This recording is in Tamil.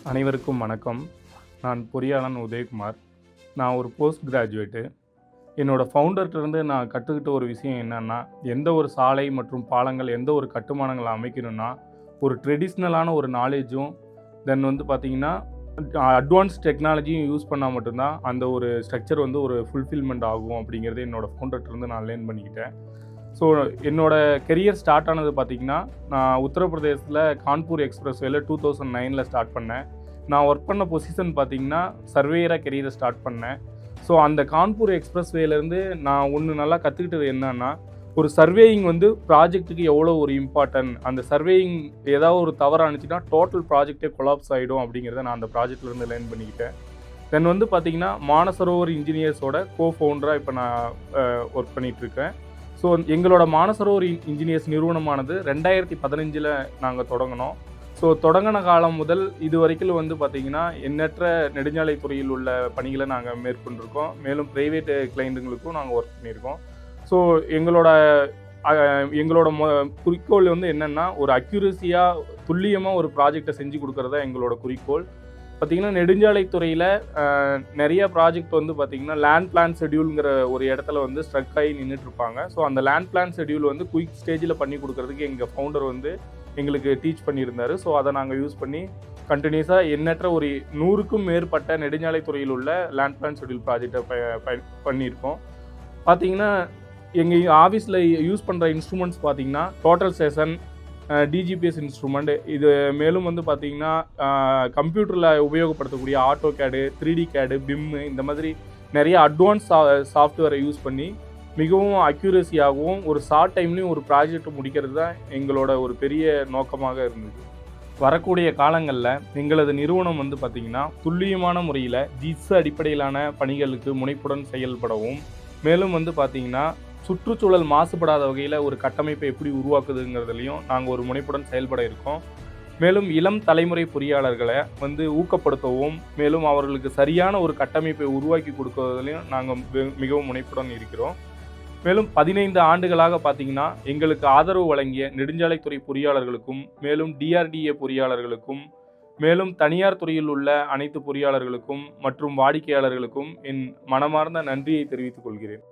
அனைவருக்கும் வணக்கம். நான் பொறியாளன் உதயகுமார். நான் ஒரு போஸ்ட் கிராஜுவேட்டு. என்னோட ஃபவுண்டர்ட்டருந்து நான் கற்றுக்கிட்ட ஒரு விஷயம் என்னன்னா, எந்த ஒரு சாலை மற்றும் பாலங்கள், எந்த ஒரு கட்டுமானங்கள அமைக்கணும்னா, ஒரு ட்ரெடிஷ்னலான ஒரு நாலேஜும், தென் வந்து பார்த்தீங்கன்னா, அட்வான்ஸ் டெக்னாலஜியும் யூஸ் பண்ணா மட்டும் தான், அந்த ஒரு ஸ்ட்ரக்சர் வந்து ஒரு ஃபுல்ஃபில்மெண்ட் ஆகும் அப்படிங்கிறது என்னோட ஃபவுண்டர்ட்டருந்து நான் லேர்ன் பண்ணிக்கிட்டேன். ஸோ, என்னோட கெரியர் ஸ்டார்ட் ஆனது பார்த்தீங்கன்னா, நான் உத்தரப்பிரதேசத்தில கான்பூர் எக்ஸ்பிரஸ்வேல 2009ல ஸ்டார்ட் பண்ணேன். நான் ஒர்க் பண்ண பொசிஷன் பார்த்தீங்கன்னா, சர்வேயரா கெரியர ஸ்டார்ட் பண்ணேன். ஸோ, அந்த கான்பூர் எக்ஸ்பிரஸ்வேலேருந்து நான் ஒண்ணு நல்லா கத்துக்கிட்டது என்னன்னா, ஒரு சர்வேயிங் வந்து ப்ராஜெக்ட்டுக்கு எவ்வளோ ஒரு இம்பார்ட்டன்ட். அந்த சர்வேயிங் ஏதாவது ஒரு தவறு ஆனுச்சுன்னா, டோட்டல் ப்ராஜெக்ட்டே கொலாப்ஸ் ஆயிடும் அப்படிங்கிறத நான் அந்த ப்ராஜெக்ட்லேருந்து லேர்ன் பண்ணிக்கிட்டேன். தென் வந்து பார்த்தீங்கன்னா, மானசரோவர் இன்ஜினியர்ஸோட கோ-ஃபவுண்டரா இப்போ நான் ஒர்க் பண்ணிட்டுருக்கேன். ஸோ, எங்களோட மானசரோவர் இன்ஜினியர்ஸ் நிறுவனமானது 2015ல நாங்க தொடங்குனோம். ஸோ, தொடங்குன காலம் முதல் இதுவரைக்கும் வந்து பார்த்தீங்கன்னா, எண்ணற்ற நெடுஞ்சாலைத் துறையில் உள்ள பணிகள நாங்க மேற்கொண்டிருக்கோம். மேலும் பிரைவேட் கிளையண்ட்டுங்களுக்கும் நாங்க ஒர்க் பண்ணியிருக்கோம். ஸோ, எங்களோட அ எங்களோட குறிக்கோள் வந்து என்னன்னா, ஒரு அக்யூரசியா துல்லியமா ஒரு ப்ராஜெக்ட்ட செஞ்சு குடுக்குறது தான் எங்களோட குறிக்கோள். பார்த்தீங்கன்னா, நெடுஞ்சாலைத் துறையில நெறைய ப்ராஜெக்ட் வந்து பார்த்தீங்கன்னா, லேண்ட் பிளான் ஷெட்யூல்ங்கிற ஒரு இடத்துல வந்து ஸ்ட்ரக் ஆகி நின்னுட்டுருப்பாங்க. ஸோ, அந்த லேண்ட் பிளான் ஷெட்யூல் வந்து குயிக் ஸ்டேஜில பண்ணி குடுக்குறதுக்கு எங்க ஃபவுண்டர் வந்து எங்களுக்கு டீச் பண்ணியிருந்தாரு. ஸோ, அத நாங்க யூஸ் பண்ணி கன்டினியூஸா எண்ணற்ற ஒரு 100க்கும் மேற்பட்ட நெடுஞ்சாலைத் துறையில் உள்ள லேண்ட் பிளான் ஷெட்யூல் ப்ராஜெக்ட்ட பண்ணியிருக்கோம். பார்த்தீங்கன்னா, எங்க ஆஃபீஸ்ல யூஸ் பண்ற இன்ஸ்ட்ருமெண்ட்ஸ் பார்த்தீங்கன்னா, டோட்டல் செஷன், டிஜிபிஎஸ் இன்ஸ்ட்ருமெண்ட், இது மேலும் வந்து பார்த்தீங்கன்னா, கம்ப்யூட்டரில் உபயோகப்படுத்தக்கூடிய ஆட்டோகேடு, 3டி கேடு, பிம் இந்த மாதிரி நிறைய அட்வான்ஸ் சாஃப்ட்வேரை யூஸ் பண்ணி மிகவும் அக்யூரசியாகவும் ஒரு ஷார்ட் டைம்லேயும் ஒரு ப்ராஜெக்ட் முடிக்கிறது தான் எங்களோட ஒரு பெரிய நோக்கமாக இருந்தது. வரக்கூடிய காலங்களில் எங்களது நிறுவனம் வந்து பார்த்திங்கன்னா, துல்லியமான முறையில் ஜிஸ் அடிப்படையிலான பணிகளுக்கு முனைப்புடன் செயல்படவும், மேலும் வந்து பார்த்திங்கன்னா, சுற்றுச்சூழல் மாசுபடாத வகையில் ஒரு கட்டமைப்பை எப்படி உருவாக்குதுங்கிறதுலையும் நாங்கள் ஒரு முனைப்புடன் செயல்பட இருக்கோம். மேலும் இளம் தலைமுறை பொறியாளர்களை வந்து ஊக்கப்படுத்தவும், மேலும் அவர்களுக்கு சரியான ஒரு கட்டமைப்பை உருவாக்கி கொடுக்குறதுலையும் நாங்கள் மிகவும் முனைப்புடன் இருக்கிறோம். மேலும் 15 ஆண்டுகளாக பார்த்தீங்கன்னா, எங்களுக்கு ஆதரவு வழங்கிய நெடுஞ்சாலைத்துறை பொறியாளர்களுக்கும், மேலும் டிஆர்டிஏ பொறியாளர்களுக்கும், மேலும் தனியார் துறையில் உள்ள அனைத்து பொறியாளர்களுக்கும் மற்றும் வாடிக்கையாளர்களுக்கும் என் மனமார்ந்த நன்றியை தெரிவித்துக் கொள்கிறேன்.